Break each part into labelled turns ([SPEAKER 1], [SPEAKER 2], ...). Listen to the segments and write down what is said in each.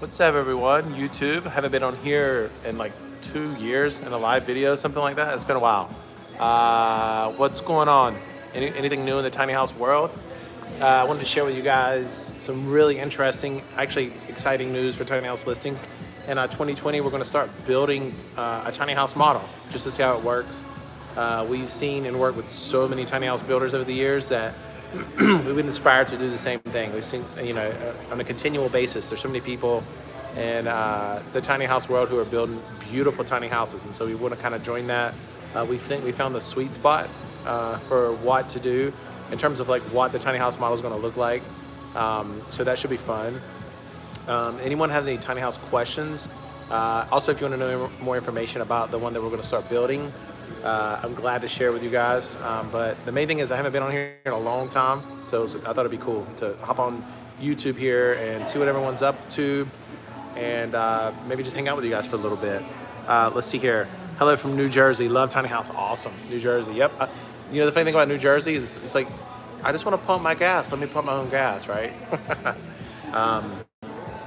[SPEAKER 1] What's up, everyone? YouTube. Haven't been on here in like 2 years in a live video, something like that. It's been a while. What's going on? Anything new in the tiny house world? I wanted to share with you guys some really interesting, actually exciting news for tiny house listings. In 2020, we're going to start building a tiny house model just to see how it works. We've seen and worked with so many tiny house builders over the years that we've been inspired to do the same thing. We've seen, on a continual basis, there's so many people in the tiny house world who are building beautiful tiny houses, and so we want to kind of join that. We think we found the sweet spot for what to do in terms of like what the tiny house model is going to look like. So that should be fun. Anyone have any tiny house questions? Also, if you want to know more information about the one that we're going to start building, I'm glad to share with you guys. But the main thing is I haven't been on here in a long time, so I thought it'd be cool to hop on YouTube here and see what everyone's up to, and maybe just hang out with you guys for a little bit. Let's see here. Hello from New Jersey. Love tiny house. Awesome. New Jersey. Yep. The funny thing about New Jersey is it's like I just want to pump my gas. Let me pump my own gas, right?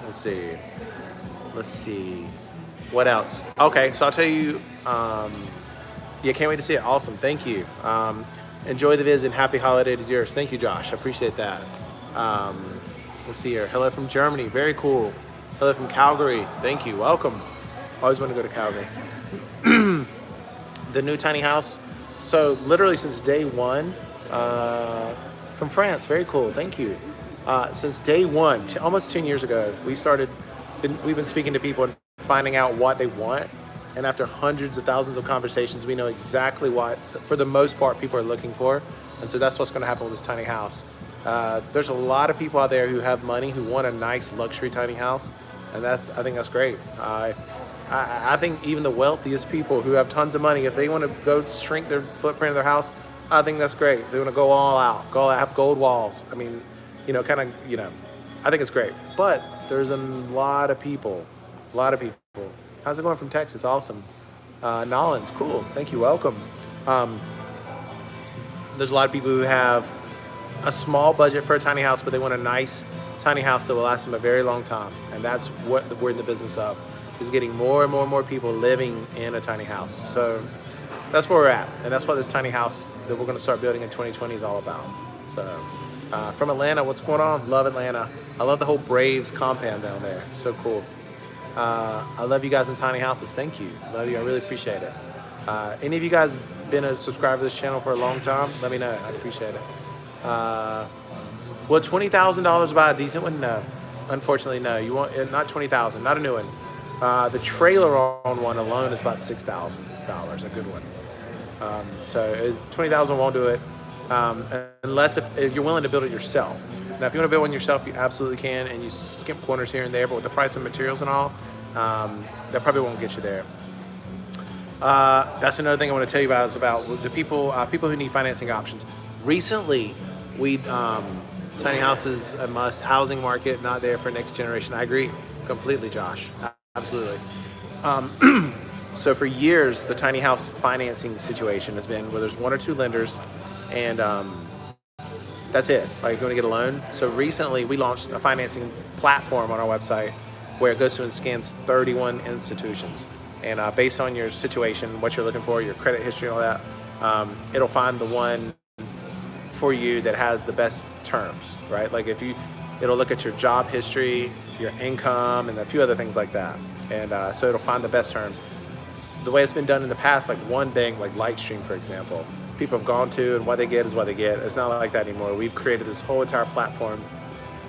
[SPEAKER 1] Let's see. Let's see. What else? Okay, so I'll tell you. Yeah, can't wait to see it. Awesome, thank you. Enjoy the visit. Happy holiday to yours. Thank you, Josh. I appreciate that. Let's see here. Hello from Germany. Very cool. Hello from Calgary. Thank you. Welcome. Always want to go to Calgary. The new tiny house. So literally since day one, from France. Very cool. Thank you. Since day one, almost 10 years ago, we've been speaking to people and finding out what they want. And after hundreds of thousands of conversations, we know exactly what, for the most part, people are looking for. And so that's what's going to happen with this tiny house. There's a lot of people out there who have money, who want a nice luxury tiny house. And I think that's great. I think even the wealthiest people who have tons of money, if they want to go shrink their footprint of their house, I think that's great. They want to go all out, have gold walls. I mean, I think it's great. But there's a lot of people. How's it going from Texas? Awesome. Nolans, cool. Thank you. Welcome. There's a lot of people who have a small budget for a tiny house, but they want a nice tiny house that will last them a very long time. And that's what we're in the business of, is getting more and more people living in a tiny house. So that's where we're at. And that's what this tiny house that we're going to start building in 2020 is all about. So from Atlanta, what's going on? Love Atlanta. I love the whole Braves compound down there. So cool. I love you guys in tiny houses. Thank you. Love you. I really appreciate it. Any of you guys been a subscriber to this channel for a long time? Let me know. I appreciate it. Will $20,000 buy a decent one? No. Unfortunately, no. You want not $20,000, not a new one. The trailer on one alone is about $6,000, a good one. So $20,000 won't do it unless if you're willing to build it yourself. Now, if you want to build one yourself, you absolutely can, and you skip corners here and there, but with the price of materials and all, that probably won't get you there. That's another thing I want to tell you about, is about the people who need financing options. Recently, tiny houses a must, housing market not there for next generation. I agree completely, Josh. Absolutely. So for years, the tiny house financing situation has been where there's one or two lenders, and that's it. Like, you want to get a loan. So recently we launched a financing platform on our website where it goes through and scans 31 institutions. And based on your situation, what you're looking for, your credit history and all that, it'll find the one for you that has the best terms, right? Like it'll look at your job history, your income, and a few other things like that. And so it'll find the best terms. The way it's been done in the past, like one bank, like Lightstream, for example, people have gone to, and what they get is what they get. It's not like that anymore. We've created this whole entire platform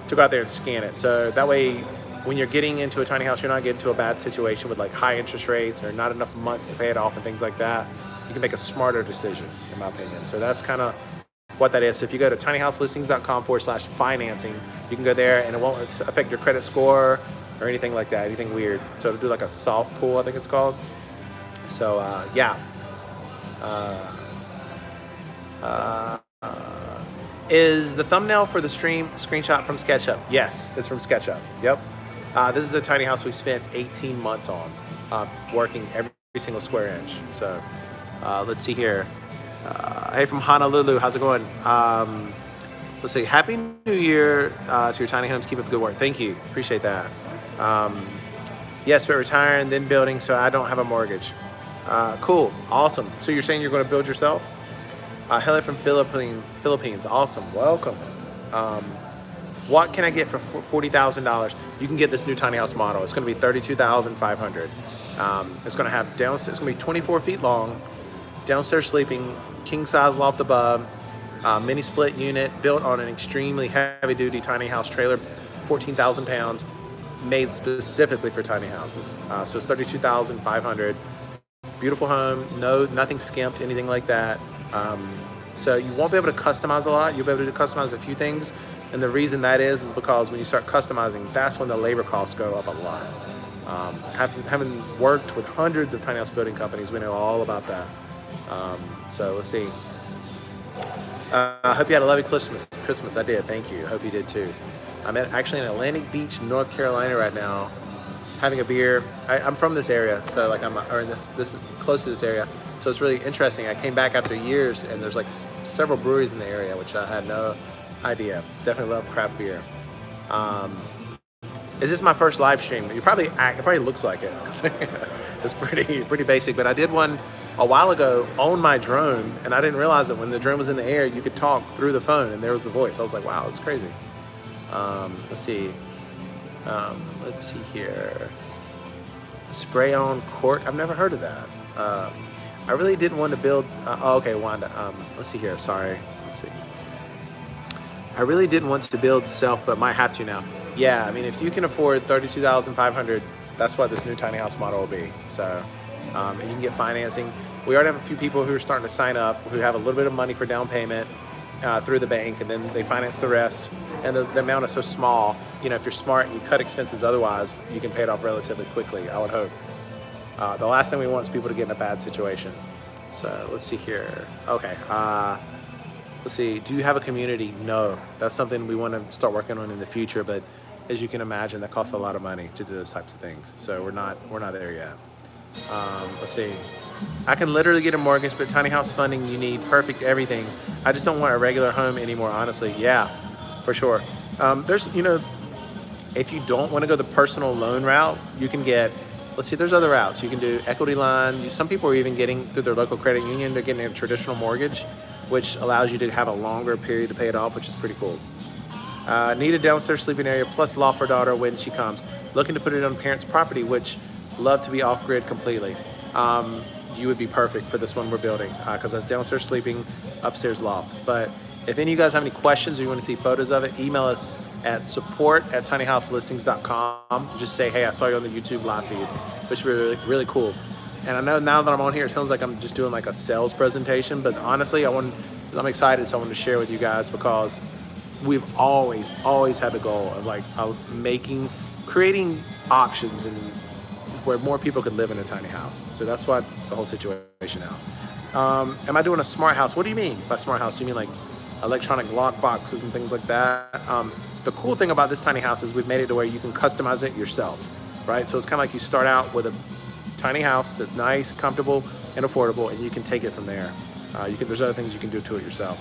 [SPEAKER 1] to go out there and scan it. So that way, when you're getting into a tiny house, you're not getting into a bad situation with like high interest rates or not enough months to pay it off and things like that. You can make a smarter decision, in my opinion. So that's kind of what that is. So if you go to tinyhouselistings.com/financing, you can go there, and it won't affect your credit score or anything like that, anything weird. So it'll do like a soft pull, I think it's called. So yeah. Is the thumbnail for the stream screenshot from SketchUp? Yes, it's from SketchUp. Yep. This is a tiny house we've spent 18 months on, working every single square inch. So let's see here. Hey, from Honolulu, how's it going? Let's see. Happy New Year to your tiny homes. Keep up the good work. Thank you. Appreciate that. Yes, but retiring, then building, so I don't have a mortgage. Cool, awesome. So you're saying you're going to build yourself? Hello from Philippines. Awesome, welcome. Um, what can I get for $40,000? You can get this new tiny house model. It's going to be $32,500. It's going to have downstairs. It's going to be 24 feet long, downstairs sleeping, king size loft above, mini split unit built on an extremely heavy duty tiny house trailer, 14,000 pounds, made specifically for tiny houses. So it's 32,500. Beautiful home, nothing skimped, anything like that. So you won't be able to customize a lot. You'll be able to customize a few things. And the reason that is because when you start customizing, that's when the labor costs go up a lot. Having worked with hundreds of tiny house building companies, we know all about that. So let's see. I hope you had a lovely Christmas. I did, thank you. I hope you did too. I'm actually in Atlantic Beach, North Carolina right now, having a beer. I'm from this area, so like or in this close to this area. So it's really interesting. I came back after years, and there's like several breweries in the area, which I had no idea. Definitely love craft beer. Is this my first live stream? It probably looks like it. It's pretty basic, but I did one a while ago on my drone, and I didn't realize that when the drone was in the air, you could talk through the phone, and there was the voice. I was like, wow, that's crazy. Let's see. Let's see here. Spray on cork. I've never heard of that. I really didn't want to build. Okay, Wanda. Let's see here. Sorry. Let's see. I really didn't want to build self, but might have to now. Yeah, I mean, if you can afford $32,500, that's what this new tiny house model will be. So, and you can get financing. We already have a few people who are starting to sign up who have a little bit of money for down payment through the bank, and then they finance the rest. And the amount is so small. You know, if you're smart and you cut expenses otherwise, you can pay it off relatively quickly, I would hope. The last thing we want is people to get in a bad situation. So let's see here. Okay. Let's see. Do you have a community? No. That's something we want to start working on in the future. But as you can imagine, that costs a lot of money to do those types of things. So we're not there yet. Let's see. I can literally get a mortgage, but tiny house funding, you need perfect everything. I just don't want a regular home anymore, honestly. Yeah, for sure. There's, if you don't want to go the personal loan route, you can get, let's see, there's other routes. You can do equity line. Some people are even getting through their local credit union, they're getting a traditional mortgage, which allows you to have a longer period to pay it off, which is pretty cool. Need a downstairs sleeping area plus loft for daughter when she comes. Looking to put it on parents' property, which love to be off-grid completely. You would be perfect for this one we're building because that's downstairs sleeping, upstairs loft. But if any of you guys have any questions or you want to see photos of it, email us at support@tinyhouselistings.com. Just say, hey, I saw you on the YouTube live feed, which would be really, really cool. And I know now that I'm on here, it sounds like I'm just doing like a sales presentation, but honestly, I'm excited, so I wanted to share with you guys because we've always had the goal of creating options and where more people could live in a tiny house. So that's what the whole situation now. Am I doing a smart house? What do you mean by smart house? Do you mean like electronic lock boxes and things like that? The cool thing about this tiny house is we've made it to where you can customize it yourself, right? So it's kind of like you start out with a tiny house that's nice, comfortable, and affordable, and you can take it from there. There's other things you can do to it yourself.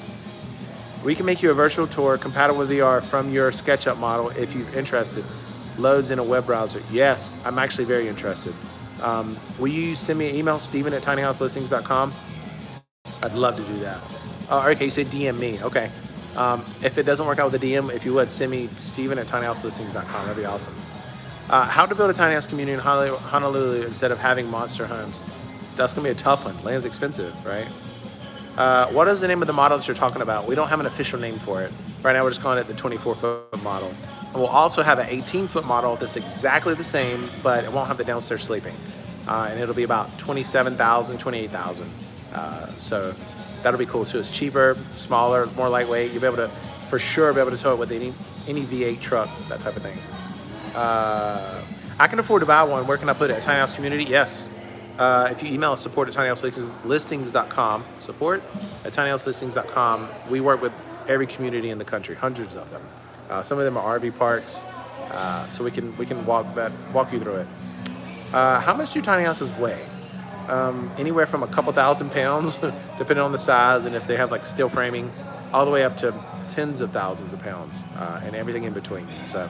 [SPEAKER 1] We can make you a virtual tour compatible with VR from your SketchUp model if you're interested. Loads in a web browser. Yes, I'm actually very interested. Will you send me an email, Steven@tinyhouselistings.com? I'd love to do that. Okay, you said DM me. Okay. If it doesn't work out with the DM, if you would, send me Steven@tinyhouselistings.com. That'd be awesome. How to build a tiny house community in Honolulu instead of having monster homes. That's going to be a tough one. Land's expensive, right? What is the name of the model that you're talking about? We don't have an official name for it. Right now we're just calling it the 24-foot model. And we'll also have an 18-foot model that's exactly the same, but it won't have the downstairs sleeping. And it'll be about $27,000, $28,000. So that'll be cool too. It's cheaper, smaller, more lightweight. You'll be able to, for sure, be able to tow it with any V8 truck, that type of thing. I can afford to buy one. Where can I put it? A tiny house community? Yes. If you email us support@tinyhouselistings.com, support@tinyhouselistings.com. We work with every community in the country, hundreds of them. Some of them are RV parks, so we can walk you through it. How much do tiny houses weigh? Anywhere from a couple thousand pounds, depending on the size, and if they have like steel framing, all the way up to tens of thousands of pounds, and everything in between. So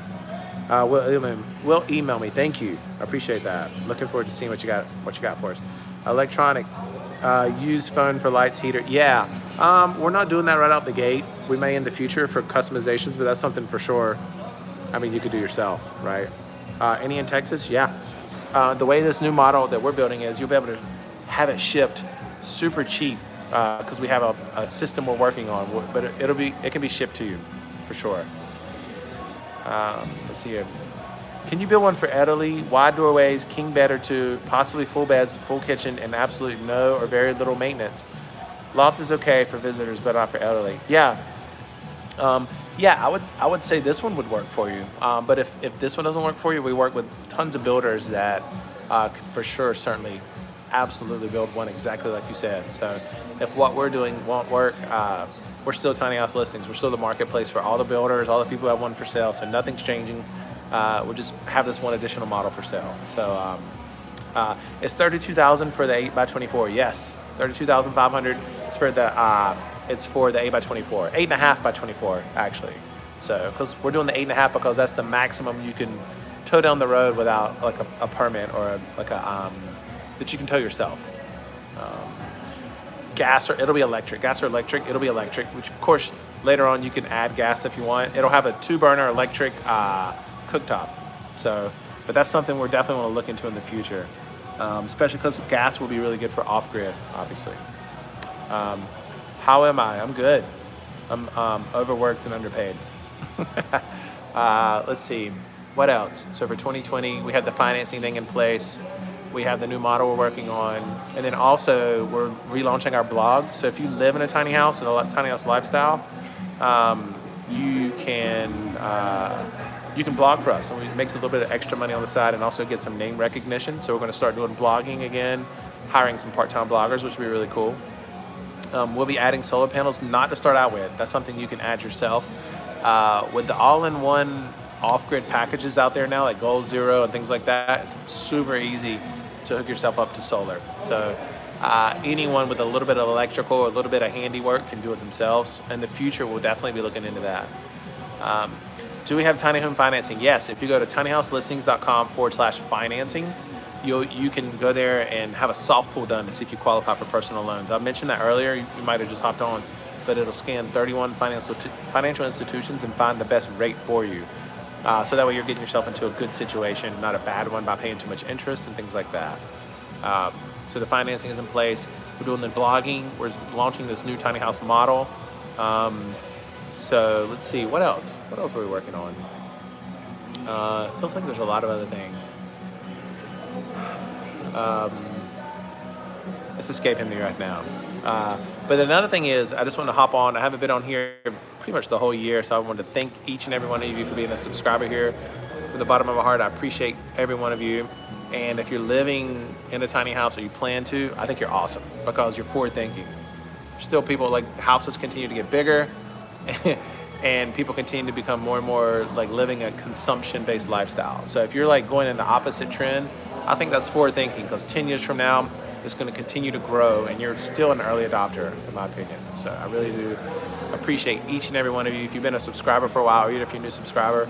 [SPEAKER 1] Will email me. Thank you. I appreciate that. Looking forward to seeing what you got for us. Electronic, used phone for lights, heater. Yeah, we're not doing that right out the gate. We may in the future for customizations, but that's something for sure. I mean, you could do yourself, right? Any in Texas? Yeah. The way this new model that we're building is, you'll be able to have it shipped super cheap because we have a system we're working on, but it can be shipped to you for sure. Let's see here. Can you build one for elderly? Wide doorways, king bed or two, possibly full beds, full kitchen, and absolutely no or very little maintenance. Loft is okay for visitors, but not for elderly. Yeah. Yeah, I would say this one would work for you. But if this one doesn't work for you, we work with tons of builders that could for sure, certainly, absolutely build one exactly like you said. So if what we're doing won't work, we're still Tiny House Listings. We're still the marketplace for all the builders, all the people who have one for sale. So nothing's changing. We'll just have this one additional model for sale. So it's $32,000 for the 8x24. Yes, $32,500 is for the. It's for the 8x24, 8.5 by 24 actually. So because we're doing the 8.5 because that's the maximum you can tow down the road without like a permit or that you can tow yourself. Gas or it'll be electric. Gas or electric, it'll be electric. Which of course later on you can add gas if you want. It'll have a 2-burner electric cooktop. So, but that's something we're definitely want to look into in the future, especially because gas will be really good for off-grid, obviously. How am I? I'm good. I'm overworked and underpaid. Let's see. What else? So for 2020, we have the financing thing in place. We have the new model we're working on. And then also, we're relaunching our blog. So if you live in a tiny house and a tiny house lifestyle, you can blog for us. And it makes a little bit of extra money on the side and also get some name recognition. So we're going to start doing blogging again, hiring some part-time bloggers, which will be really cool. We'll be adding solar panels, not to start out with. That's something you can add yourself. With the all-in-one off-grid packages out there now, like Goal Zero and things like that, it's super easy to hook yourself up to solar. So anyone with a little bit of electrical or a little bit of handiwork can do it themselves. In the future, we'll definitely be looking into that. Do we have tiny home financing? Yes. If you go to tinyhouselistings.com/financing, you can go there and have a soft pull done to see if you qualify for personal loans. I mentioned that earlier. You might have just hopped on, but it'll scan 31 financial institutions and find the best rate for you. So that way you're getting yourself into a good situation, not a bad one by paying too much interest and things like that. So the financing is in place. We're doing the blogging. We're launching this new tiny house model. So let's see, what else? What else are we working on? It feels like there's a lot of other things. It's escaping me right now. But another thing is, I just want to hop on. I haven't been on here pretty much the whole year, so I wanted to thank each and every one of you for being a subscriber here. From the bottom of my heart, I appreciate every one of you. And if you're living in a tiny house or you plan to, I think you're awesome because you're forward thinking. Still, people like houses continue to get bigger and people continue to become more and more like living a consumption-based lifestyle. So if you're like going in the opposite trend, I think that's forward thinking because 10 years from now, it's going to continue to grow and you're still an early adopter, in my opinion. So I really do appreciate each and every one of you. If you've been a subscriber for a while, or even if you're a new subscriber,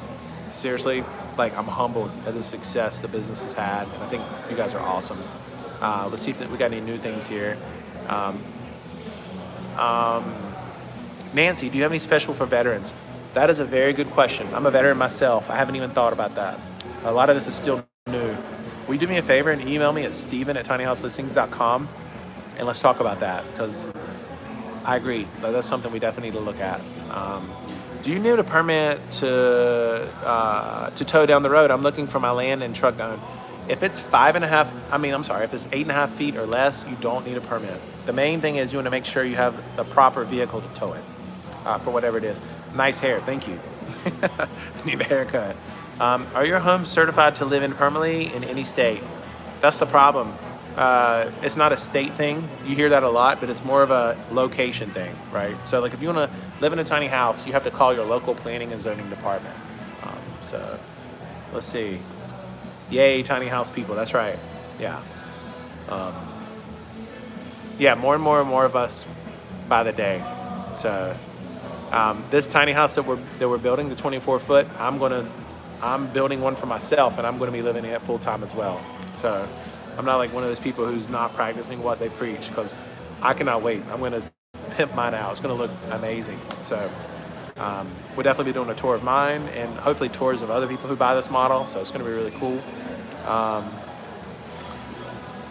[SPEAKER 1] seriously, like I'm humbled at the success the business has had. And I think you guys are awesome. Let's see if we got any new things here. Nancy, do you have any special for veterans? That is a very good question. I'm a veteran myself. I haven't even thought about that. A lot of this is still new. Will you do me a favor and email me at steven@tinyhouselistings.com and let's talk about that because I agree. That's something we definitely need to look at. Do you need a permit to tow down the road? I'm looking for my land and truck done. If it's if it's 8.5 feet or less, you don't need a permit. The main thing is you want to make sure you have the proper vehicle to tow it for whatever it is. Nice hair, thank you. Need a haircut. Are your homes certified to live in permanently in any state? That's the problem. It's not a state thing. You hear that a lot, but it's more of a location thing, right? So like if you want to live in a tiny house, you have to call your local planning and zoning department. So let's see. Yay, tiny house people. That's right. Yeah. Yeah, more and more of us by the day. So this tiny house that we're building, the 24 foot, I'm gonna I'm building one for myself, and I'm going to be living in it full time as well. So I'm not like one of those people who's not practicing what they preach, because I cannot wait. I'm going to pimp mine out. It's going to look amazing. So we'll definitely be doing a tour of mine, and hopefully tours of other people who buy this model. So it's going to be really cool.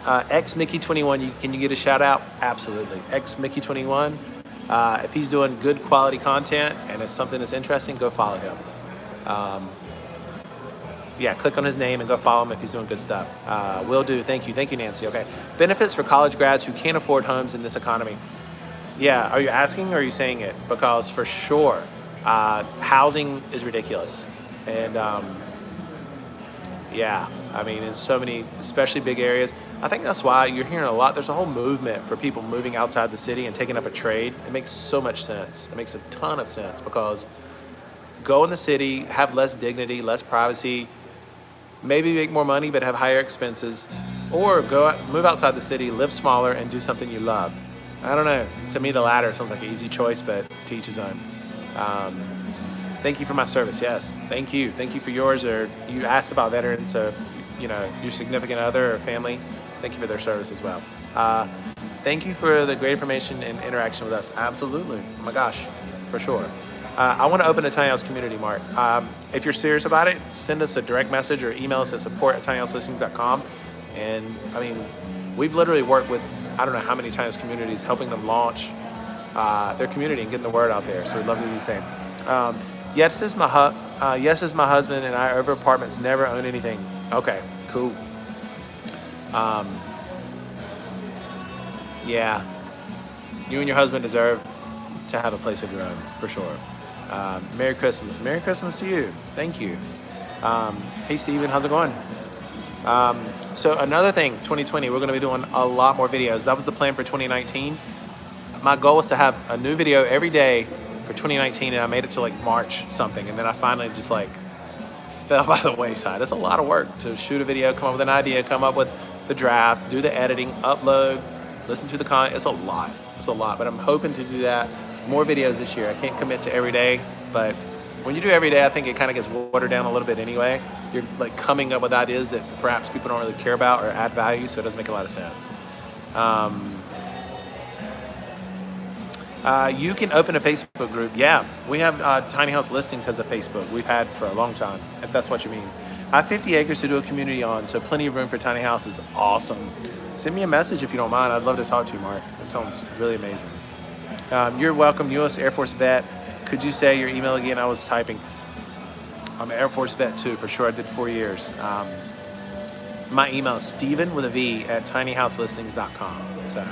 [SPEAKER 1] XMickey21, can you get a shout out? Absolutely. XMickey21. If he's doing good quality content and it's something that's interesting, go follow him. Yeah, click on his name and go follow him if he's doing good stuff. Will do. Thank you, Nancy. Okay. Benefits for college grads who can't afford homes in this economy. Yeah, are you asking or are you saying it? Because for sure, housing is ridiculous. And yeah, I mean, in so many, especially big areas. I think that's why you're hearing a lot. There's a whole movement for people moving outside the city and taking up a trade. It makes so much sense. It makes a ton of sense, because go in the city, have less dignity, less privacy, maybe make more money but have higher expenses, or move outside the city, live smaller, and do something you love. I don't know. To me, the latter sounds like an easy choice, but to each his own. Thank you for my service. Yes, thank you. Thank you for yours. Or you asked about veterans, so if, your significant other or family, thank you for their service as well. Thank you for the great information and interaction with us. Absolutely. Oh my gosh, for sure. I want to open a tiny house community, Mark. If you're serious about it, send us a direct message or email us at support@tinyhouselistings.com. And I mean, we've literally worked with, I don't know how many tiny house communities, helping them launch their community and getting the word out there. So we'd love to do the same. Yes, this is my husband and I over apartments, never own anything. Okay, cool. Yeah, you and your husband deserve to have a place of your own, for sure. Merry Christmas. Merry Christmas to you. Thank you. Hey, Steven, how's it going? So another thing, 2020, we're going to be doing a lot more videos. That was the plan for 2019. My goal was to have a new video every day for 2019, and I made it to like March something, and then I finally just like fell by the wayside. It's a lot of work to shoot a video, come up with an idea, come up with the draft, do the editing, upload, listen to the content. It's a lot. But I'm hoping to do that. More videos this year. I can't commit to every day, but when you do every day, I think it kind of gets watered down a little bit anyway. You're like coming up with ideas that perhaps people don't really care about or add value, so it doesn't make a lot of sense. You can open a Facebook group. Yeah, we have Tiny House Listings has a Facebook. We've had for a long time, if that's what you mean. I have 50 acres to do a community on, so plenty of room for tiny houses. Awesome. Send me a message if you don't mind. I'd love to talk to you, Mark. It sounds really amazing. You're welcome, U.S. Air Force vet. Could you say your email again? I was typing. I'm an Air Force vet too, for sure. I did 4 years. My email is Steven with a V at tinyhouselistings.com. So,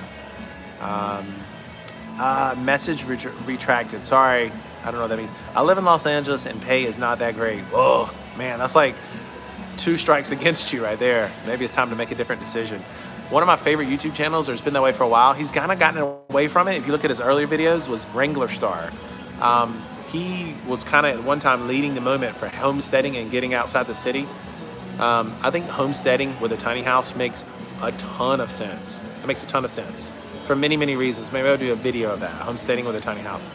[SPEAKER 1] message retracted. Sorry, I don't know what that means. I live in Los Angeles and pay is not that great. Whoa, man, that's like 2 strikes against you right there. Maybe it's time to make a different decision. One of my favorite YouTube channels, or it's been that way for a while, he's kind of gotten away from it. If you look at his earlier videos, was Wrangler Star. He was kind of at one time leading the movement for homesteading and getting outside the city. I think homesteading with a tiny house makes a ton of sense. It makes a ton of sense for many, many reasons. Maybe I'll do a video of that, homesteading with a tiny house.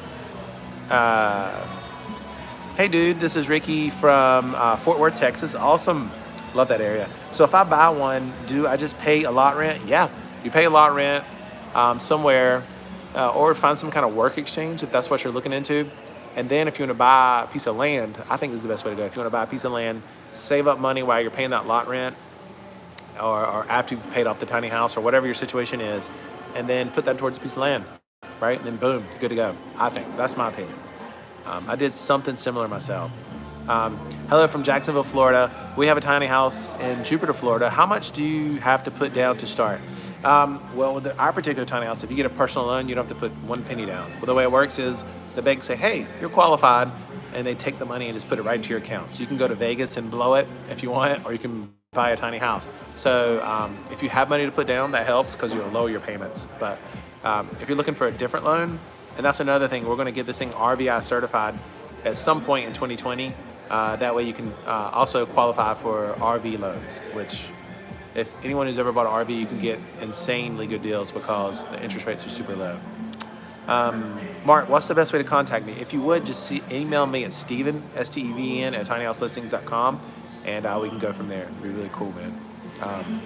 [SPEAKER 1] Hey dude, this is Ricky from Fort Worth, Texas. Awesome. Love that area. So if I buy one, do I just pay a lot rent? Yeah, you pay a lot rent somewhere, or find some kind of work exchange if that's what you're looking into. And then if you want to buy a piece of land, I think this is the best way to go. If you want to buy a piece of land, save up money while you're paying that lot rent, or after you've paid off the tiny house or whatever your situation is, and then put that towards a piece of land, right? And then boom, good to go. I think that's my opinion. I did something similar myself. Hello from Jacksonville, Florida. We have a tiny house in Jupiter, Florida. How much do you have to put down to start? Well, with our particular tiny house, if you get a personal loan, you don't have to put 1 penny down. Well, the way it works is the bank say, hey, you're qualified, and they take the money and just put it right into your account. So you can go to Vegas and blow it if you want, or you can buy a tiny house. So if you have money to put down, that helps because you'll lower your payments. But if you're looking for a different loan, and that's another thing, we're going to get this thing RVI certified at some point in 2020. That way you can also qualify for RV loans, which if anyone who's ever bought an RV, you can get insanely good deals because the interest rates are super low. Mark, what's the best way to contact me? If you would, just email me at Steven, STEVEN, at tinyhouselistings.com, and we can go from there. It'd be really cool, man.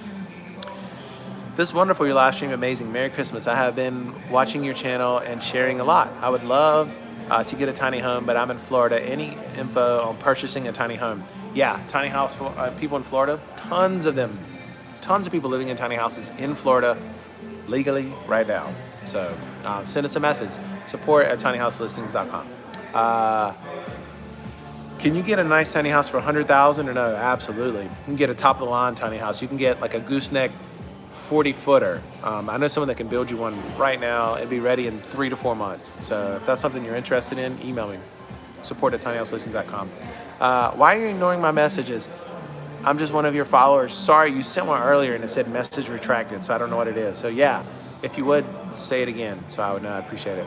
[SPEAKER 1] This is wonderful, your live stream, amazing. Merry Christmas. I have been watching your channel and sharing a lot. I would love to get a tiny home, but I'm in Florida. Any info on purchasing a tiny home? Yeah, tiny house, people in Florida, tons of them. Tons of people living in tiny houses in Florida legally right now. So send us a message, support at tinyhouselistings.com. Can you get a nice tiny house for $100,000 or no? Absolutely. You can get a top of the line tiny house. You can get like a gooseneck 40-footer. I know someone that can build you one right now and be ready in 3 to 4 months. So if that's something you're interested in, email me, support at tinyhouselistings.com. Why are you ignoring my messages? I'm just one of your followers. Sorry, you sent one earlier and it said message retracted, so I don't know what it is. So yeah, if you would, say it again so I would know. I appreciate it.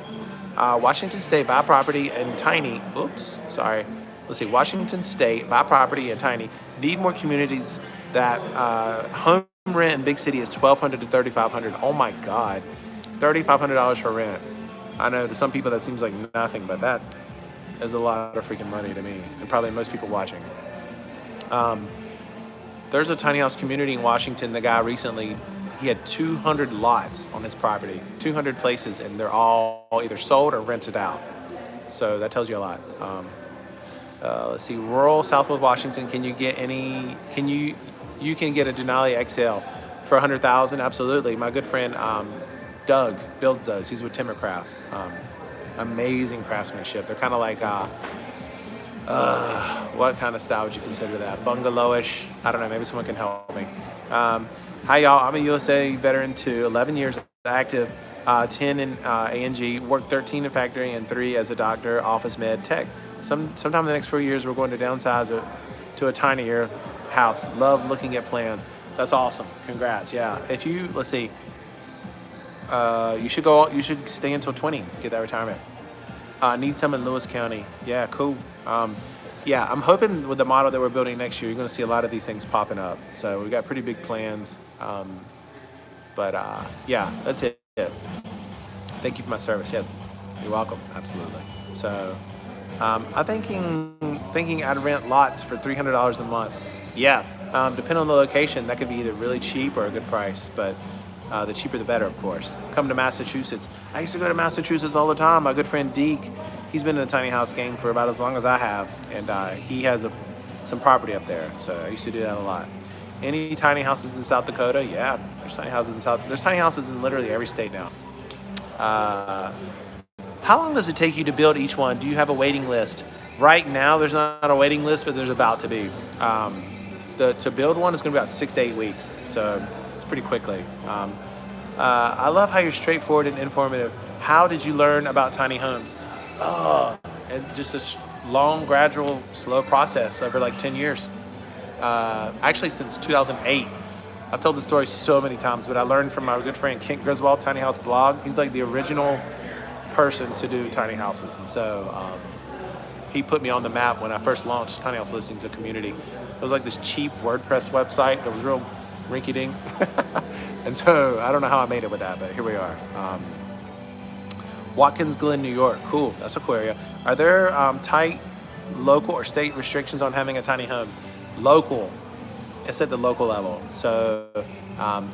[SPEAKER 1] Washington State, buy property and tiny. Oops, sorry. Let's see, Washington State, buy property and tiny. Need more communities that home rent in big city is $1,200 to $3,500. Oh my God, $3,500 for rent. I know to some people that seems like nothing, but that is a lot of freaking money to me, and probably most people watching. There's a tiny house community in Washington. The guy recently, he had 200 lots on his property, 200 places, and they're all either sold or rented out. So that tells you a lot. Let's see, rural Southwest Washington. Can you get any? You can get a Denali XL for $100,000. Absolutely. My good friend Doug builds those. He's with Timbercraft. Amazing craftsmanship. They're kind of like what kind of style would you consider that? Bungalowish? I don't know. Maybe someone can help me. Hi y'all. I'm a USA veteran too. 11 years active. 10 in A&G. Worked 13 in factory and 3 as a doctor, office med tech. Sometime in the next 4 years, we're going to downsize to a tinier house. Love looking at plans. That's awesome. Congrats. Yeah. If you, let's see, you should stay until 20, get that retirement. Need some in Lewis County. Yeah, cool. Yeah, I'm hoping with the model that we're building next year, you're going to see a lot of these things popping up. So we've got pretty big plans. Yeah, that's it. Thank you for my service. Yeah, you're welcome. Absolutely. So I'm thinking I'd rent lots for $300 a month. Yeah, depending on the location, that could be either really cheap or a good price, but the cheaper the better, of course. Come to Massachusetts. I used to go to Massachusetts all the time. My good friend Deke, he's been in the tiny house game for about as long as I have, and he has some property up there, so I used to do that a lot. Any tiny houses in South Dakota? Yeah, there's tiny houses there's tiny houses in literally every state now. How long does it take you to build each one? Do you have a waiting list? Right now, there's not a waiting list, but there's about to be. To build one is going to be about 6 to 8 weeks, so it's pretty quickly. I love how you're straightforward and informative. How did you learn about tiny homes? And just a long, gradual, slow process over like 10 years. Actually, since 2008. I've told the story so many times, but I learned from my good friend Kent Griswold, Tiny House Blog. He's like the original person to do tiny houses, and so he put me on the map when I first launched Tiny House Listings, a community. It was like this cheap WordPress website that was real rinky-dink. And so I don't know how I made it with that, but here we are. Watkins Glen, New York. Cool, that's a cool area. Are there tight local or state restrictions on having a tiny home? Local. It's at the local level. So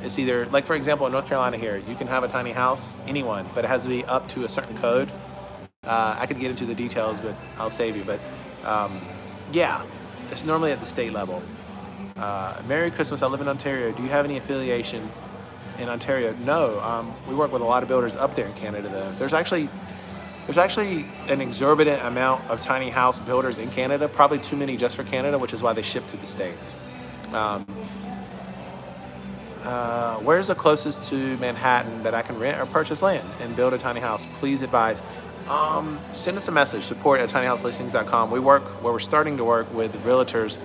[SPEAKER 1] it's either, like for example, in North Carolina here, you can have a tiny house, anyone, but it has to be up to a certain code. I could get into the details, but I'll save you. But yeah, it's normally at the state level. Merry Christmas, I live in Ontario. Do you have any affiliation in Ontario? No, we work with a lot of builders up there in Canada though. There's actually an exorbitant amount of tiny house builders in Canada, probably too many just for Canada, which is why they ship to the States. Where's the closest to Manhattan that I can rent or purchase land and build a tiny house? Please advise. Send us a message, support at tinyhouselistings.com. We're starting to work with realtors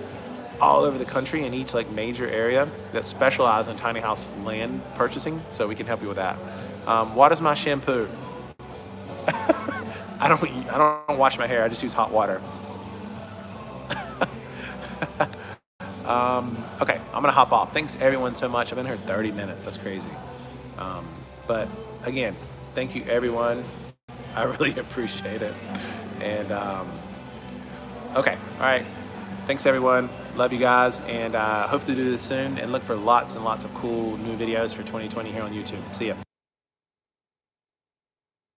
[SPEAKER 1] all over the country in each like major area that specialize in tiny house land purchasing, so we can help you with that. What is my shampoo? I don't wash my hair. I just use hot water. Okay, I'm gonna hop off. Thanks everyone so much. I've been here 30 minutes. That's crazy. But again, thank you everyone. I really appreciate it. And okay, all right. Thanks everyone. Love you guys, and hope to do this soon. And look for lots and lots of cool new videos for 2020 here on YouTube. See ya.